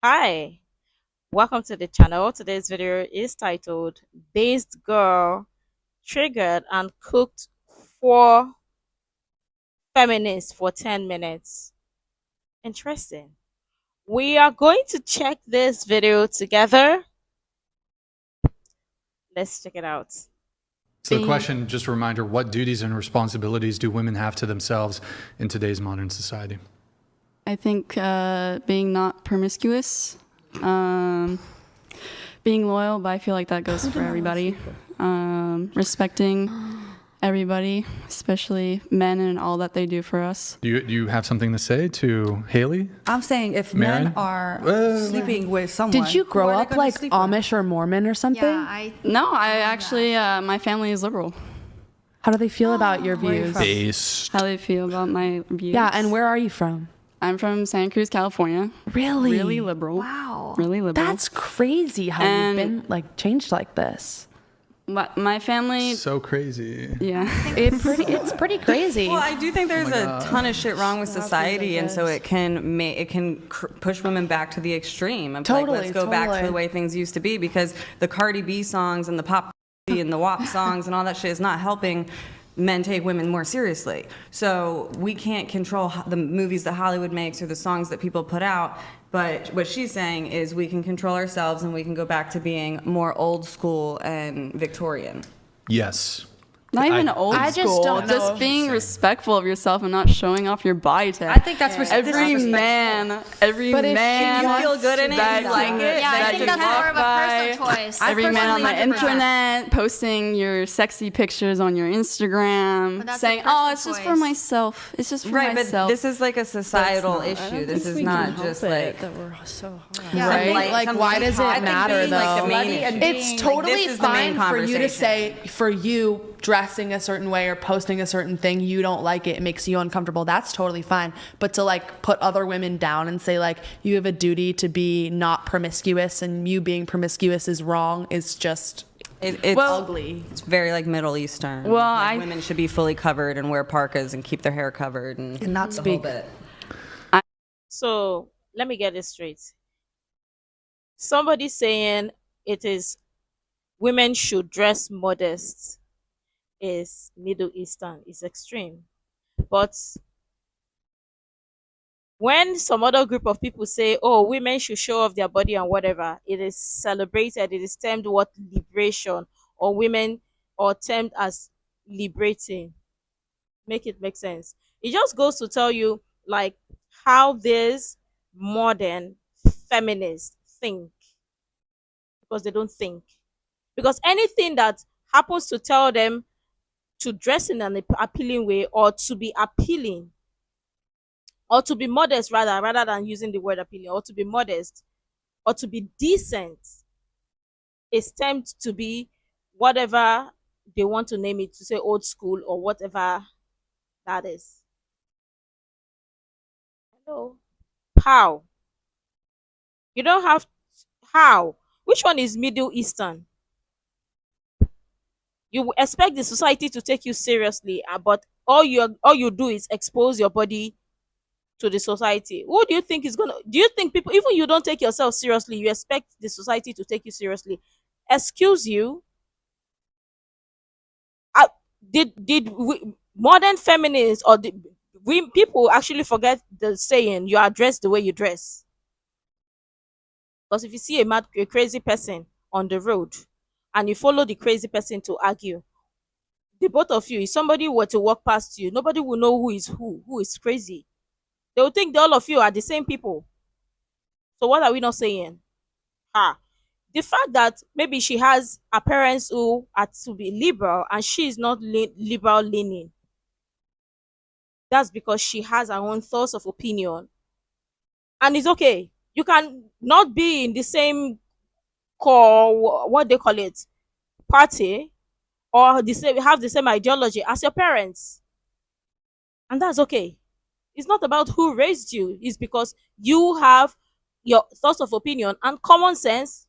Hi, welcome to the channel. Today's video is titled Based Girl Triggered and Cooked for Feminists for 10 minutes. Interesting. We are going to check this video together. Let's check it out. So the question, just a reminder, what duties and responsibilities do women have to themselves in today's modern society? I think being not promiscuous, being loyal, but I feel like that goes for everybody. Respecting everybody, especially men and all that they do for us. Do you have something to say to Haley? I'm saying if Maren? men are sleeping with someone, Did you grow who are they up gonna like sleep with? Amish or Mormon or something? No, I actually, my family is liberal. How do they feel about your views? Based. How do they feel about my views? Yeah, and where are you from? I'm from Santa Cruz, California. Really? Really liberal. Wow. Really liberal. That's crazy how And- you've been like changed like this. My family, So crazy. yeah. It's pretty crazy. Well, I do think there's my a ton of shit wrong with society, and so it can push women back to the extreme of like, Totally, let's go back to totally. the way things used to be, because the Cardi B songs and the pop and the WAP songs and all that shit is not helping men take women more seriously. So we can't control the movies that Hollywood makes or the songs that people put out. But what she's saying is we can control ourselves and we can go back to being more old school and Victorian. Yes. Not even I- old I just school, don't know. just being respectful of yourself and not showing off your body type. I think that's every man, But if man you feel good in it, that you like can- it, Yeah, I that think you that's walk more of a by, personal choice. I every man on the personally 100%. internet posting your sexy pictures on your Instagram, But that's a saying, personal "Oh, it's just for choice. myself. It's just for Right, myself." but this is like a societal That's not- I issue. don't This think is we not can just help it like that we're so hard. Yeah. Right? Like, why does it matter though? It's totally fine for you to say, for you dressing a certain way or posting a certain thing, you don't like it, it makes you uncomfortable. That's totally fine. But to like put other women down and say like you have a duty to be not promiscuous and you being promiscuous is wrong is just it's ugly. It's very like Middle Eastern. Well, Like, women should be fully covered and wear parkas and keep their hair covered and not the whole speak. bit. So let me get this straight. Somebody saying it is women should dress modest is Middle Eastern, is extreme. But when some other group of people say, oh, women should show off their body and whatever, it is celebrated, it is termed what liberation, or women, or termed as liberating. Make it make sense. It just goes to tell you like how these modern feminists think, because they don't think. Because anything that happens to tell them to dress in an appealing way, or to be appealing, or to be modest rather than using the word appealing, or to be modest, or to be decent, is termed to be whatever they want to name it, to say old school or whatever that is. Hello? How? You don't have how? Which one is Middle Eastern? You expect the society to take you seriously, but all you do is expose your body to the society. Who do you think is gonna? Do you think people, even you don't take yourself seriously, you expect the society to take you seriously? Excuse you. Did modern feminists or we people actually forget the saying you are dressed the way you dress? Because if you see a crazy person on the road and you follow the crazy person to argue, the both of you, if somebody were to walk past you, nobody will know who is crazy. They will think that all of you are the same people. So what are we not saying? The fact that maybe she has a parents who are to be liberal and she is not liberal leaning, that's because she has her own thoughts of opinion, and it's okay. You can not be in the same core, what they call it, party, or the same, have the same ideology as your parents, and that's okay. It's not about who raised you, it's because you have your thoughts of opinion and common sense.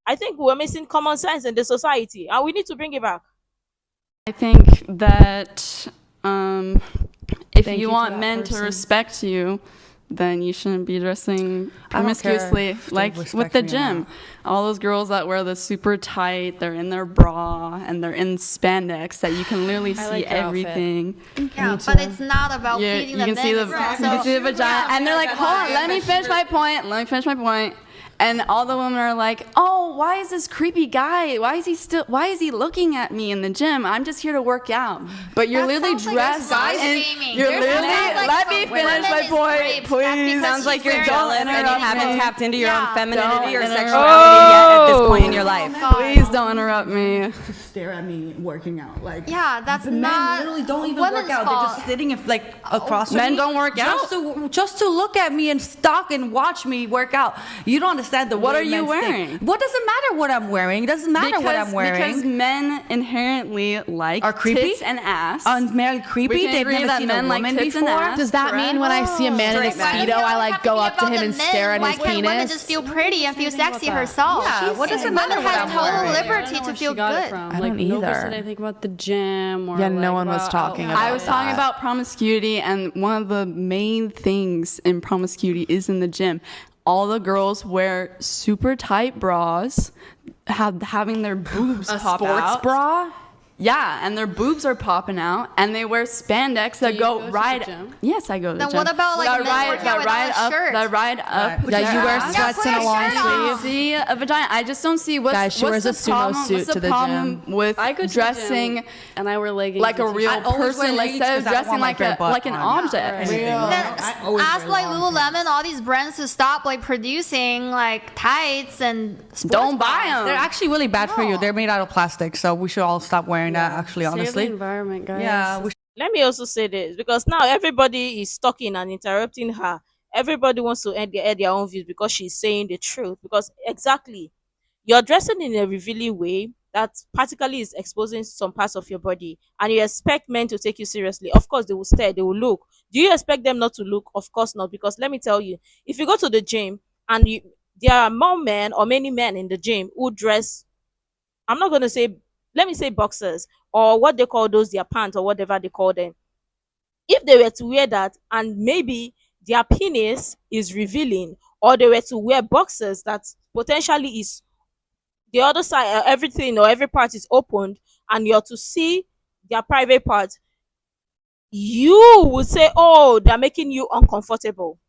I think we're missing common sense in the society and we need to bring it back. I think that if Thank you you to want that men person. to respect you, then you shouldn't be dressing I don't care promiscuously if they like respect with the me or gym. not. All those girls that wear the super tight, they're in their bra and they're in spandex that you can literally see like your outfit. everything. Yeah, but it's not about Yeah, beating you the can see the men. you can see the vagina, and they're like, hold on, let me finish my point. And all the women are like, oh, why is this creepy guy? Why is he looking at me in the gym? I'm just here to work out. But you're That literally sounds like dressed guys in, shaming. you're There's literally, sounds like let me some finish women my is point, raped. That's please. because Sounds like she's you're wearing jealous and you interrupt haven't me. tapped into your own Yeah. femininity or Don't sexuality yet at this point in your life. Please don't interrupt me. Stare at me working out. Like, Yeah, that's the not men literally don't even women's work out. They're fault. just sitting if, like across Men from me don't work out? just to look at me and stalk and watch me work out. You don't understand the What way are you men think. wearing? What does it matter what I'm wearing? It doesn't matter what I'm wearing. Because men inherently like Are creepy? tits and ass. Men creepy. We can They've agree never that seen men a like woman tits and before. ass. Does that mean when I see a man in a Straight man. Speedo, I like go up to him and stare at Why his can't women penis? just feel pretty and feel sexy herself? Yeah, what does it matter Women what has I'm total wearing? liberty to feel good. I don't Nobody either. said anything about the gym or Yeah, no like, one was about talking outfits. about I was talking that. about promiscuity, and one of the main things in promiscuity is in the gym. All the girls wear super tight bras, having their boobs A pop sports out. bra? Yeah, and their boobs are popping out, and they wear spandex that you go go to the right. gym? Yes, I go to the Then gym. what about, like, that men ride, working that out without ride a up, shirt? that ride up? Right. with Yeah, their you wear ass. sweats and a put long your shirt on. sleeve. See a vagina. I just don't see what's, Guys, she what's wears the a sumo problem, suit what's the to the problem gym. with I go to the dressing gym and I wear leggings like a and real I always wear person leggings instead of 'cause I don't dressing want my like bare butt like an on. object. Then I always ask wear like long Lululemon, all these brands to stop like producing like tights and sports Don't buy bras. them. They're actually really bad for you. They're made out of plastic, so we should all stop wearing that. Actually, Save the honestly, environment, guys. yeah. We Let me also say this, because now everybody is talking and interrupting her. Everybody wants to add their own views because she's saying the truth. Because exactly, you're dressing in a revealing way that practically is exposing some parts of your body, and you expect men to take you seriously. Of course, they will stare, they will look. Do you expect them not to look? Of course not. Because let me tell you, if you go to the gym and there are more men or many men in the gym who dress, I'm not going to say, let me say boxers or what they call those, their pants or whatever they call them. If they were to wear that and maybe their penis is revealing, or they were to wear boxers that potentially is the other side, everything or every part is opened, and you're to see their private part, you would say, oh, they're making you uncomfortable.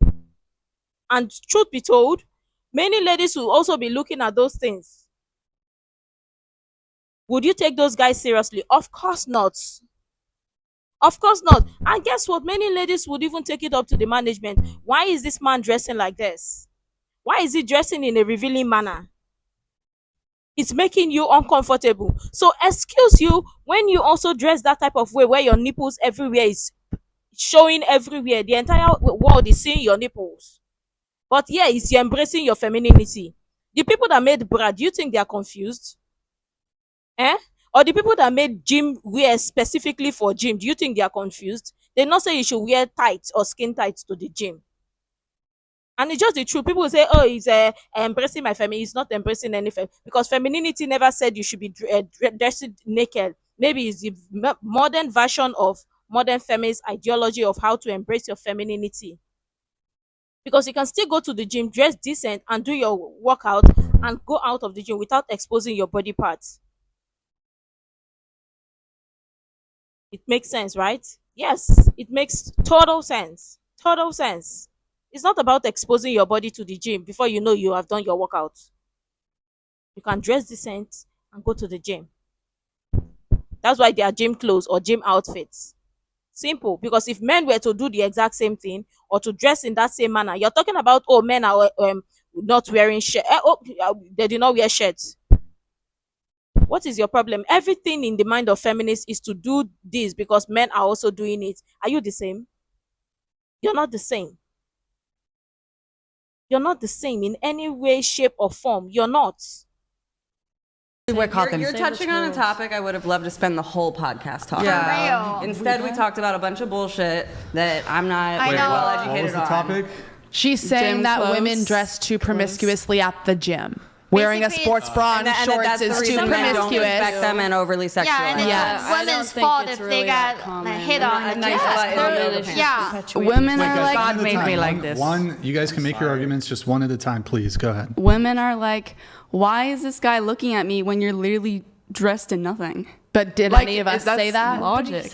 And truth be told, many ladies will also be looking at those things. Would you take those guys seriously? Of course not. Of course not. And guess what? Many ladies would even take it up to the management. Why is this man dressing like this? Why is he dressing in a revealing manner? It's making you uncomfortable. So excuse you when you also dress that type of way where your nipples everywhere is showing everywhere. The entire world is seeing your nipples. But yeah, it's you embracing your femininity. The people that made bra, do you think they are confused? Or the people that made gym wear specifically for gym, do you think they are confused? They not say you should wear tights or skin tights to the gym. And it's just the truth. People will say, oh, he's embracing my femininity. He's not embracing anything. Because femininity never said you should be dressed naked. Maybe it's the modern version of modern feminist ideology of how to embrace your femininity. Because you can still go to the gym, dress decent, and do your workout, and go out of the gym without exposing your body parts. It makes sense, right? Yes, it makes total sense. Total sense. It's not about exposing your body to the gym before you know you have done your workout. You can dress decent and go to the gym. That's why they are gym clothes or gym outfits. Simple. Because if men were to do the exact same thing or to dress in that same manner, you're talking about, oh, men are not wearing shirts. They do not wear shirts. What is your problem? Everything in the mind of feminists is to do this because men are also doing it. Are you the same? You're not the same. You're not the same in any way, shape, or form. You're not. wear cotton. You're touching on a topic I would have loved to spend the whole podcast talking Yeah. about. Instead, we talked about a bunch of bullshit that I'm not I know. well What was educated the on. topic? She's saying Gym that clothes. women dress too promiscuously at the gym. wearing a Basically, sports bra and And shorts that's the is too reason men don't promiscuous. respect them and overly sexualize. Yeah, and it's Yeah. I don't women's think fault it's if really they that got common. hit on. A nice Yeah, butt in they're- yoga pants. yeah. Women Wait, are guys, like one at a God made time. me like this. One, you guys can make your arguments just one at a time, please. Go ahead. women are like, why is this guy looking at me when you're literally dressed in nothing? But did Like, any of us that's say that? logic?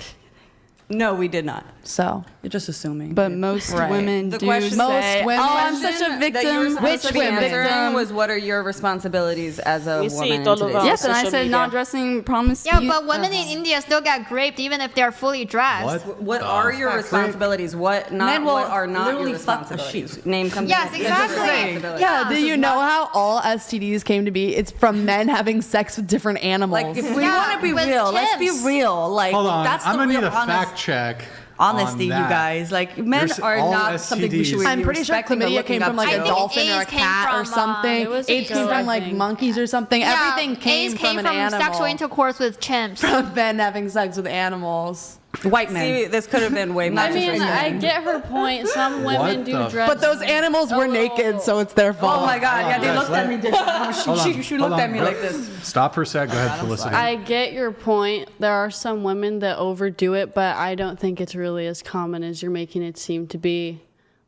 No, we did not. So You're just assuming. But most Right. women The do question- say, Most women- "Oh, I'm such a That you were victim." supposed Which to be women? answering was, what are your responsibilities as a We see woman it in all over. today's Yes, and I social said media. not dressing promiscuous. Yeah, but women in India still get raped even if they're fully dressed. What are your responsibilities? What Men will what are not your literally fuck a responsibilities? Name something. Yes, that's exactly. your responsibility. yeah, do you know how all STDs came to be? It's from men having sex with different animals. Like, if we Yeah, want to be with real, let's be chimps. real. Like, Hold on. that's the I'm going to real need a fact check. honesty, you on that. guys. Like, men There's are all not something we should STDs. be I'm pretty sure respecting or chlamydia looking came up from like to. a I think dolphin or a AIDS came cat or from, something. it was a AIDS came joke, from I like think. monkeys or something. Yeah, Everything came AIDS from came an from animal. sexual intercourse with chimps. From men having sex with animals. White men. See, this could have been way more I mean, interesting. I get her point. Some women do the- dress. But those animals were naked, so it's their fault. Oh my God! Yeah, they guys, looked at me different. She looked at me like this. Stop for a sec. Go ahead, Felicity. I get your point. There are some women that overdo it, but I don't think it's really as common as you're making it seem to be,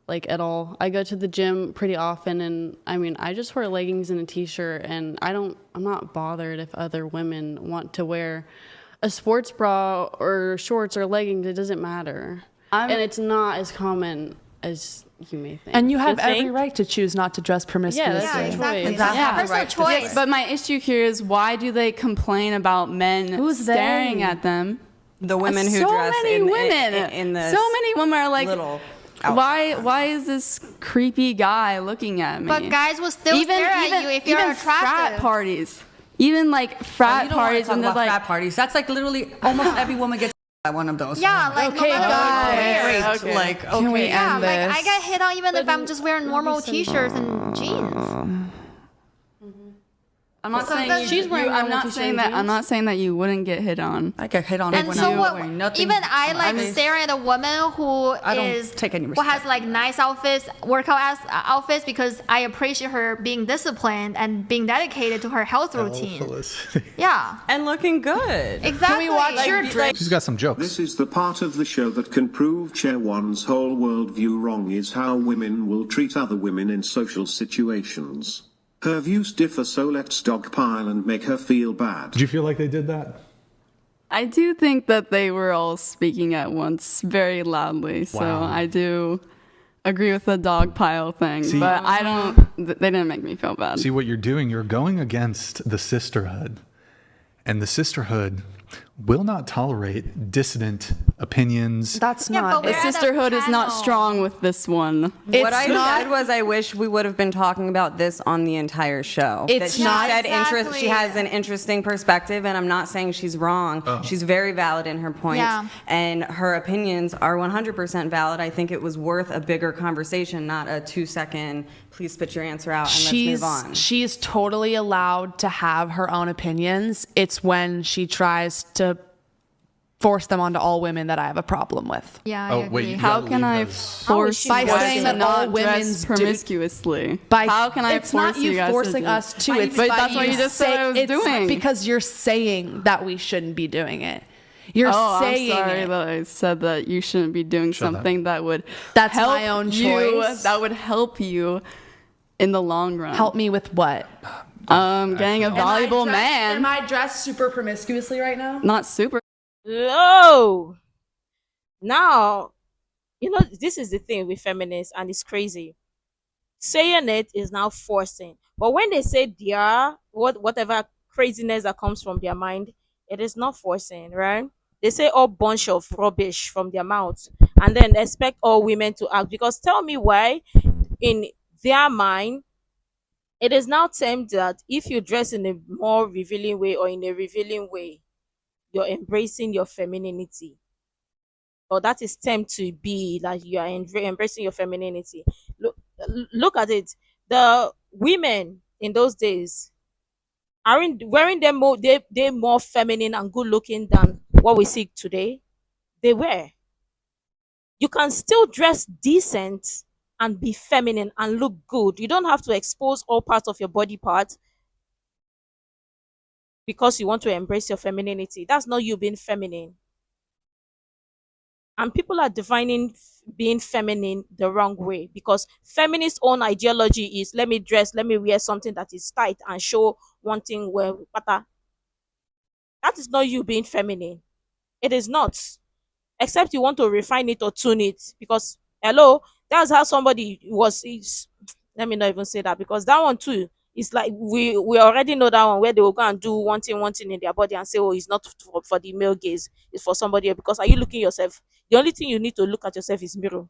like, at all. I go to the gym pretty often, and I mean, I just wear leggings and a t-shirt, and I'm not bothered if other women want to wear a sports bra or shorts or leggings. It doesn't matter. And it's not as common as you may think. And you have You think? every right to choose not to dress promiscuously. Yeah, Yeah, that's exactly. choice. That's Yeah. personal Right. choice. Yes, but my issue here is, why do they complain about men Who's staring they? at them? The women who so dress many in, women. in the so many women are like, little why is this creepy guy looking at me? But guys will still stare at you if you're even attractive. frat parties, even like frat You don't want to parties, talk and they're about like, frat parties. That's like literally almost every woman gets at one of those. Yeah, like Okay, no matter guys. where. Wait, like, okay. Can we Yeah, end like this? I get hit on even if I'm just wearing normal t-shirts and jeans. I'm not So saying that's- you, She's wearing I'm normal not t-shirt saying and that. I'm jeans. not saying that you wouldn't get hit on. I get hit on And when so I'm what? wearing nothing. Even I like mean, staring at a woman who I don't is take any who respect. has like nice outfits, outfits because I appreciate her being disciplined and being dedicated to her health routine. Yeah, and looking good. exactly. Can we watch your drink? She's got some jokes. This is the part of the show that can prove Chair One's whole worldview wrong is how women will treat other women in social situations. Her views differ, so let's dogpile and make her feel bad. Did you feel like they did that? I do think that they were all speaking at once very loudly. So Wow. I do agree with the dog pile thing, See- but I don't. They didn't make me feel bad. See what you're doing? You're going against the Sisterhood. And the Sisterhood will not tolerate dissident opinions. That's Yeah, not. but The we're at a Sisterhood is not panel. strong with this one. What I not- said was I wish we would have been talking about this on the entire show. It's that she not- said Exactly. she has an interesting perspective, and I'm not saying she's wrong. She's very valid in her points, Yeah. and her opinions are 100% valid. I think it was worth a bigger conversation, not a 2-second, please spit your answer out and she's let's move on. she's totally allowed to have her own opinions. It's when she tries to force them onto all women that I have a problem with. Yeah, I Oh, agree. wait, you How gotta can leave I those. force By you guys saying to that not all women's dress do- promiscuously? By How can I it's force not you guys forcing to us to. It's but by that's what you just said I was it's doing. because you're saying that we shouldn't be doing it. You're Oh, saying I'm sorry it. that I said that you shouldn't be doing Shut up. something that would That's help my own you, choice. that would help you in the long run. Help me with what? Getting a valuable man. Am I dressed super promiscuously right now? Not super. No. Now, this is the thing with feminists, and it's crazy. Saying it is now forcing. But when they say whatever craziness that comes from their mind, it is not forcing, right? They say all bunch of rubbish from their mouths and then expect all women to act. Because tell me why, in their mind, it is now termed that if you dress in a more revealing way or in a revealing way, you're embracing your femininity. Or that is termed to be like you are embracing your femininity. Look at it. The women in those days aren't wearing them more. They're more feminine and good looking than what we see today. They were. You can still dress decent and be feminine and look good. You don't have to expose all parts of your body part because you want to embrace your femininity. That's not you being feminine. And people are defining being feminine the wrong way, because feminist own ideology is let me dress, let me wear something that is tight and show one thing where that is not you being feminine. It is not. Except you want to refine it or tune it. Because hello, that's how somebody was is let me not even say that, because that one too is like we already know that one where they will go and do one thing in their body and say, oh, it's not for the male gaze, it's for somebody else. Because are you looking yourself? The only thing you need to look at yourself is mirror.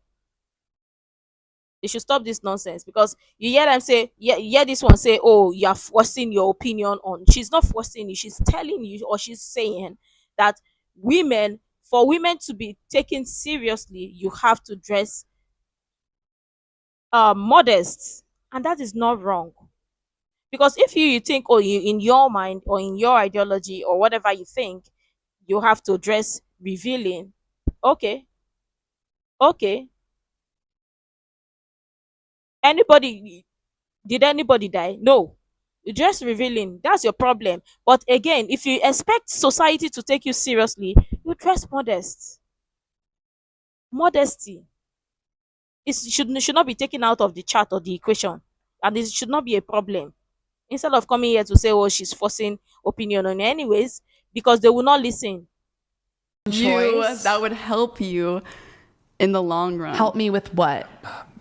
They should stop this nonsense, because you hear them say, yeah, you hear this one say, oh, you are forcing your opinion on. She's not forcing you, she's telling you, or she's saying that for women to be taken seriously, you have to dress modest. And that is not wrong. Because if you think, oh, you in your mind or in your ideology or whatever you think, you have to dress revealing. Okay. Okay. Anybody Did anybody die? No. You dress revealing. That's your problem. But again, if you expect society to take you seriously, you dress modest. Modesty should not be taken out of the chart or the equation. And it should not be a problem. Instead of coming here to say, oh, she's forcing opinion on you anyways, because they will not listen. That would help you in the long run. Help me with what?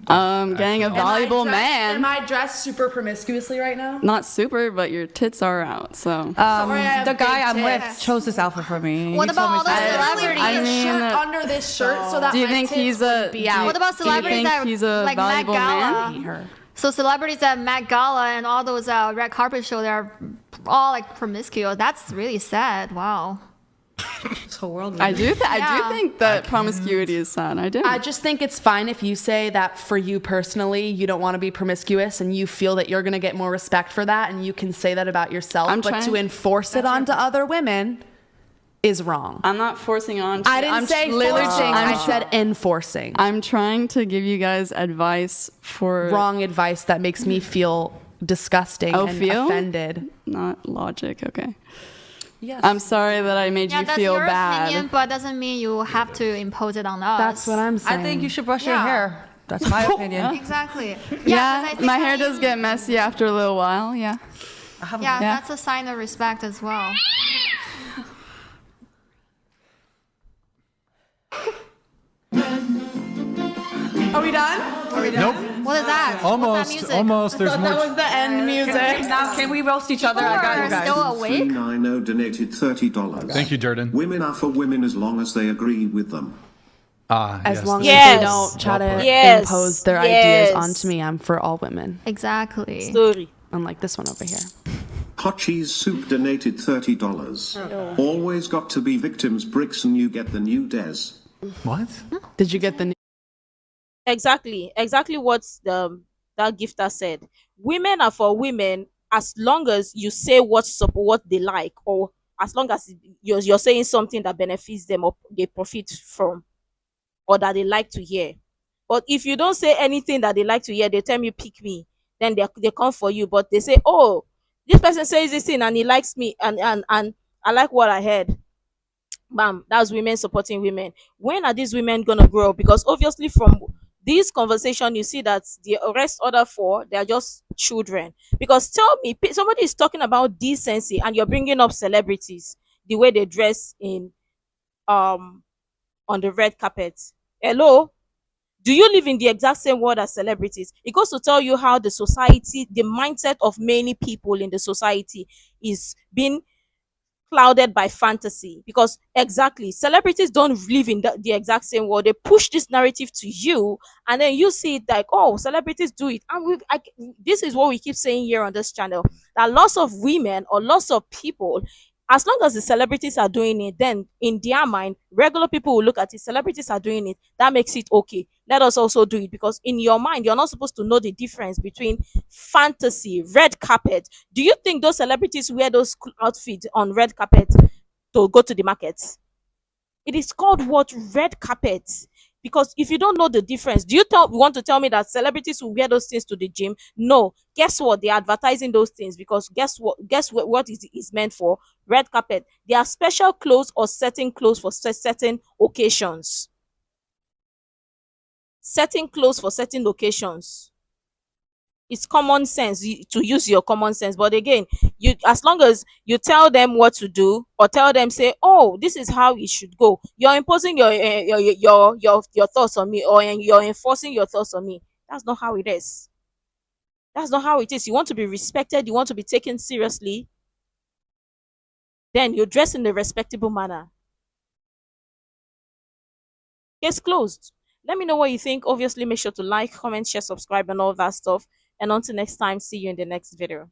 Getting a valuable man. Am I dressed super promiscuously right now? Not super, but your tits are out, so. Sorry, I have the guy big I'm tits. with chose this outfit for me. What He about told me all to- the celebrities? I mean, shirt under this shirt so that do you my think tits he's wouldn't a? be out. What about do you celebrities think that he's a like Met valuable Gala? man? So celebrities at Met Gala and all those red carpet show, they're all like promiscuous. That's really sad. Wow. This whole world. I do Yeah. think that promiscuity is sad. I do. I just think it's fine if you say that for you personally, you don't want to be promiscuous and you feel that you're going to get more respect for that, and you can say that about yourself. I'm but trying- to enforce it onto other women is wrong. I'm not forcing on. I didn't say forcing. I said enforcing. I'm trying to give you guys advice for Wrong advice that makes me feel disgusting and feel? offended. not logic. Okay. Yes. I'm sorry that I made Yeah, you that's feel your bad. opinion, but doesn't mean you have to impose it on us. That's what I'm saying. I think you should brush your Yeah. hair. That's my opinion. Exactly. Yeah, 'cause I think my hair that does get messy after a little while. Yeah. Yeah, that's a sign of respect as well. Are we done? Nope. What is that? What's that Almost. music? Almost. There's That more. was the end music. Now, can we roast each other? I got you People are guys. still awake. 390 donated $30. Thank you, Durden. Women are for women as long as they agree with them. As long Yes. as they don't try to Yes. impose their Yes. ideas onto me, I'm for all women. Exactly. Story. Unlike this one over here. Hot Cheese Soup donated $30. Always got to be victims bricks and you get the new Des. What? Did you get the Exactly what that gifter said. Women are for women as long as you say what they like, or as long as you're saying something that benefits them or they profit from, or that they like to hear. But if you don't say anything that they like to hear, they tell you pick me, then they come for you. But they say, oh, this person says this thing and he likes me, and I like what I heard. Bam, that's women supporting women. When are these women gonna grow? Because obviously from this conversation you see that the rest other four, they are just children. Because tell me, somebody is talking about decency and you're bringing up celebrities, the way they dress in on the red carpet. Hello, do you live in the exact same world as celebrities? It goes to tell you how the society, the mindset of many people in the society is being clouded by fantasy. Because exactly, celebrities don't live in the exact same world. They push this narrative to you, and then you see it like, oh, celebrities do it. And this is what we keep saying here on this channel, that lots of women or lots of people, as long as the celebrities are doing it, then in their mind, regular people will look at it, celebrities are doing it, that makes it okay, let us also do it. Because in your mind, you're not supposed to know the difference between fantasy, red carpet. Do you think those celebrities wear those outfits on red carpet to go to the market? It is called what? Red carpet. Because if you don't know the difference, do you want to tell me that celebrities will wear those things to the gym? No. Guess what? They're advertising those things because what is meant for? Red carpet. They are special clothes or certain clothes for certain occasions. Certain clothes for certain occasions. It's common sense to use your common sense. But again, you, as long as you tell them what to do or tell them, say, oh, this is how it should go, you're imposing your thoughts on me, or you're enforcing your thoughts on me. That's not how it is. That's not how it is. You want to be respected, you want to be taken seriously, then you dress in a respectable manner. Case closed. Let me know what you think. Obviously, make sure to like, comment, share, subscribe, and all that stuff. And until next time, see you in the next video.